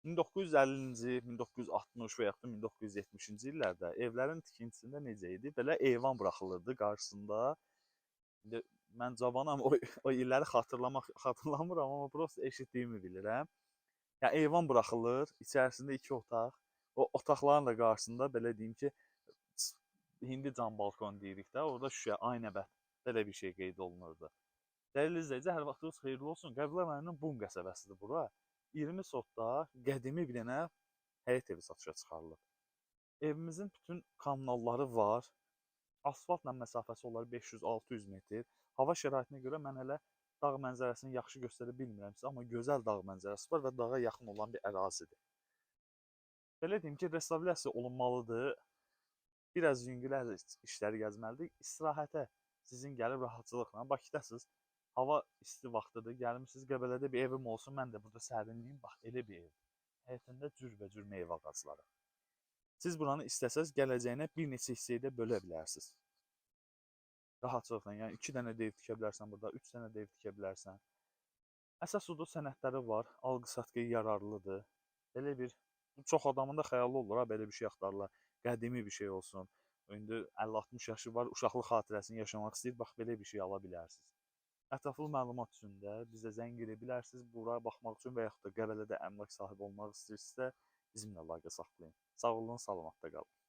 1950-ci, 1960 və yaxud da 1970-ci illərdə evlərin tikintisində necə idi? Belə eyvan buraxılırdı qarşısında. İndi mən cavanam, o illəri xatırlamıram, amma prosta eşitdiyimi bilirəm. Yəni eyvan buraxılır, içərisində 2 otaq. O otaqların da qarşısında belə deyim ki, hindi cam balkon deyirik də, orada şüşə, aynəbət belə bir şey qeyd olunurdu. Dəyərli izləyici, hər vaxtınız xeyirli olsun. Qəblə rayonunun Bum qəsəbəsidir bura. 20 sotda qədimi bir dənə həyət evi satışa çıxarılıb. Evimizin bütün kommunalları var. Asfaltla məsafəsi olar 500-600 metr. Hava şəraitinə görə mən hələ dağ mənzərəsini yaxşı göstərə bilmirəm sizə, amma gözəl dağ mənzərəsi var və dağa yaxın olan bir ərazidir. Belə deyim ki, restavryasiya olunmalıdır. Biraz yüngül işləri gəzməlidir. İstirahətə sizin gəlib rahatçılıqla, Bakıdasınız, hava isti vaxtıdır, gəlmişsiniz, Qəbələdə bir evim olsun, mən də burada sərinliyim, bax, elə bir ev. Həyətində cürbəcür meyvə ağacları. Siz buranı istəsəz, gələcəyinə bir neçə hissəyə də bölə bilərsiniz. Rahatçılıqla, yəni 2 dənə də ev tikə bilərsən burada, 3 dənə də ev tikə bilərsən. Əsas odur, sənədləri var, alqı-satqıya yararlıdır. Belə bir, çox adamın da xəyalı olur, belə bir şey axtarırlar, qədimi bir şey olsun. İndi 50-60 yaşı var, uşaqlıq xatirəsini yaşamaq istəyir, bax, belə bir şey ala bilərsiniz. Ətraflı məlumat üçün də bizə zəng edə bilərsiniz. Bura baxmaq üçün və yaxud da Qəbələdə əmlak sahibi olmaq istəyirsinizsə bizimlə əlaqə saxlayın. Sağ olun, salamatda qalın.